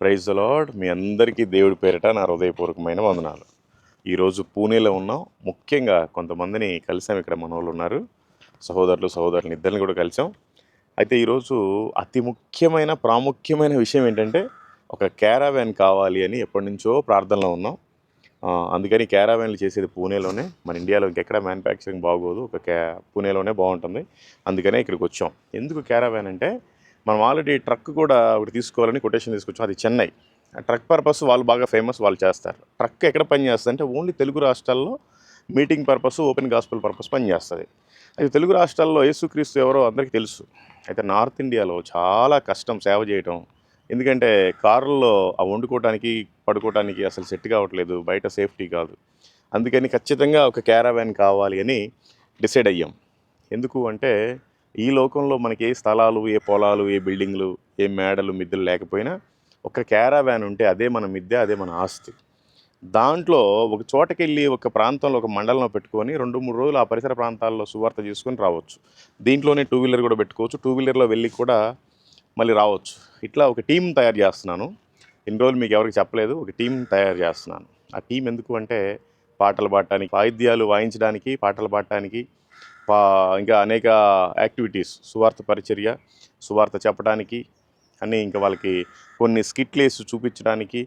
Praise the lord. మీ అందరికీ దేవుడి పేరిట నా హృదయపూర్వకమైన వందనాలు. ఈరోజు పూణేలో ఉన్నాం. ముఖ్యంగా కొంతమందిని కలిసాం. ఇక్కడ మన వాళ్ళు ఉన్నారు, సహోదరులు ఇద్దరిని కూడా కలిసాం. అయితే ఈరోజు అతి ముఖ్యమైన ప్రాముఖ్యమైన విషయం ఏంటంటే, ఒక క్యారావాన్ కావాలి అని ఎప్పటి నుంచో ప్రార్థనలో ఉన్నాం. అందుకని క్యారావాన్లు చేసేది పూణేలోనే. మన ఇండియాలో ఇంకెక్కడ మ్యానుఫ్యాక్చరింగ్ బాగోదు, పూణేలోనే బాగుంటుంది. అందుకనే ఇక్కడికి వచ్చాం. ఎందుకు క్యారావాన్ అంటే, మనం ఆల్రెడీ ట్రక్ కూడా ఒకటి తీసుకోవాలని కొటేషన్ తీసుకొచ్చాం. అది చెన్నై. ఆ ట్రక్ పర్పస్ వాళ్ళు బాగా ఫేమస్, వాళ్ళు చేస్తారు. ట్రక్ ఎక్కడ పని చేస్తుంది అంటే ఓన్లీ తెలుగు రాష్ట్రాల్లో meeting purpose, open gospel purpose పని చేస్తుంది. అయితే తెలుగు రాష్ట్రాల్లో యేసుక్రీస్తు ఎవరో అందరికీ తెలుసు. అయితే నార్త్ ఇండియాలో చాలా కష్టం సేవ చేయటం. ఎందుకంటే కారుల్లో ఆ వండుకోవడానికి, పడుకోవడానికి అసలు సెట్ కావట్లేదు, బయట సేఫ్టీ కాదు. అందుకని ఖచ్చితంగా ఒక క్యారావాన్ కావాలి అని డిసైడ్ అయ్యాం. ఎందుకు అంటే, ఈ లోకంలో మనకి ఏ స్థలాలు, ఏ పొలాలు, ఏ బిల్డింగ్లు, ఏ మేడలు, మిద్దెలు లేకపోయినా ఒక క్యారావాన్ ఉంటే అదే మన మిద్దె, అదే మన ఆస్తి. దాంట్లో ఒక చోటకెళ్ళి ఒక ప్రాంతంలో ఒక మండలంలో పెట్టుకొని 2-3 రోజులు ఆ పరిసర ప్రాంతాల్లో సువార్త చేసుకొని రావచ్చు. దీంట్లోనే 2 వీలర్ కూడా పెట్టుకోవచ్చు. 2 వీలర్లో వెళ్ళి కూడా మళ్ళీ రావచ్చు. ఇట్లా ఒక టీం తయారు చేస్తున్నాను. ఇన్ని రోజులు మీకు ఎవరికి చెప్పలేదు. ఒక టీం తయారు చేస్తున్నాను. ఆ టీం ఎందుకు అంటే, పాటలు పాడటానికి, వాయిద్యాలు వాయించడానికి, పాటలు పాడటానికి, ఇంకా అనేక యాక్టివిటీస్, సువార్త పరిచర్య, సువార్త చెప్పడానికి అన్నీ, ఇంకా వాళ్ళకి కొన్ని స్కిట్లు వేసి చూపించడానికి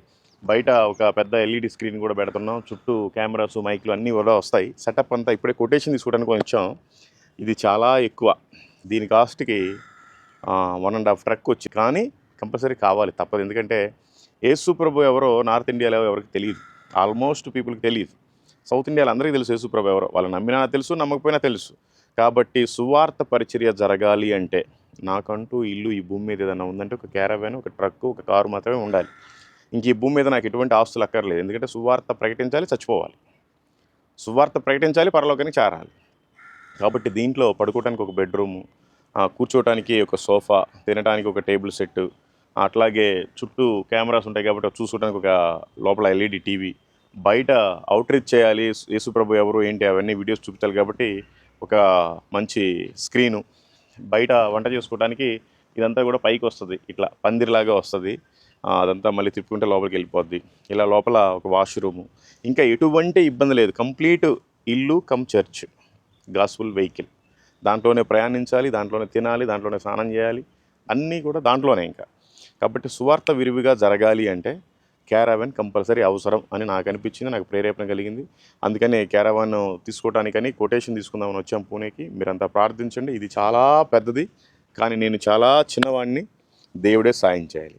బయట ఒక పెద్ద ఎల్ఈడి స్క్రీన్ కూడా పెడుతున్నాం. చుట్టూ కెమెరాస్, మైక్లు అన్నీ కూడా వస్తాయి. సెటప్ అంతా ఇప్పుడే కొటేషన్ తీసుకోవడానికి వచ్చాం. ఇది చాలా ఎక్కువ. దీని కాస్ట్కి 1.5 ట్రక్ వచ్చి, కానీ కంపల్సరీ కావాలి, తప్పదు. ఎందుకంటే యేసు ప్రభు ఎవరో నార్త్ ఇండియాలో ఎవరికి తెలియదు. ఆల్మోస్ట్ పీపుల్కి తెలియదు. సౌత్ ఇండియాలో అందరికీ తెలుసు యేసు ప్రభు ఎవరో. వాళ్ళు నమ్మినా తెలుసు, నమ్మకపోయినా తెలుసు. కాబట్టి సువార్త పరిచర్య జరగాలి అంటే, నాకంటూ ఇల్లు ఈ భూమి మీద ఏదైనా ఉందంటే ఒక క్యారవాన్, ఒక ట్రక్కు, ఒక కారు మాత్రమే ఉండాలి. ఇంక ఈ భూమి మీద నాకు ఎటువంటి ఆస్తులు అక్కర్లేదు. ఎందుకంటే సువార్త ప్రకటించాలి, చచ్చిపోవాలి. సువార్త ప్రకటించాలి, పరలోకానికి చేరాలి. కాబట్టి దీంట్లో పడుకోవడానికి ఒక బెడ్రూము, కూర్చోవడానికి ఒక సోఫా, తినడానికి ఒక టేబుల్ సెట్టు, అట్లాగే చుట్టూ కెమెరాస్ ఉంటాయి కాబట్టి చూసుకోవడానికి ఒక లోపల ఎల్ఈడి టీవీ, బయట అవుట్రీచ్ చేయాలి, యేసుప్రభు ఎవరు ఏంటి అవన్నీ వీడియోస్ చూపించాలి కాబట్టి ఒక మంచి స్క్రీను, బయట వంట చేసుకోవడానికి ఇదంతా కూడా పైకి వస్తుంది, ఇట్లా పందిరిలాగా వస్తుంది. అదంతా మళ్ళీ తిప్పుకుంటే లోపలికి వెళ్ళిపోద్ది. ఇలా లోపల ఒక వాష్రూము, ఇంకా ఎటువంటి ఇబ్బంది లేదు. కంప్లీట్ ఇల్లు కమ్ చర్చ్, గాస్పుల్ వెహికల్. దాంట్లోనే ప్రయాణించాలి, దాంట్లోనే తినాలి, దాంట్లోనే స్నానం చేయాలి, అన్నీ కూడా దాంట్లోనే. ఇంకా కాబట్టి సువార్త విరివిగా జరగాలి అంటే క్యారావాన్ కంపల్సరీ అవసరం అని నాకు అనిపించింది, నాకు ప్రేరేపణ కలిగింది. అందుకని క్యారావాన్ తీసుకోవడానికని కొటేషన్ తీసుకుందామని వచ్చాం పూణేకి. మీరంతా ప్రార్థించండి. ఇది చాలా పెద్దది, కానీ నేను చాలా చిన్నవాడిని. దేవుడే సాయం చేయాలి.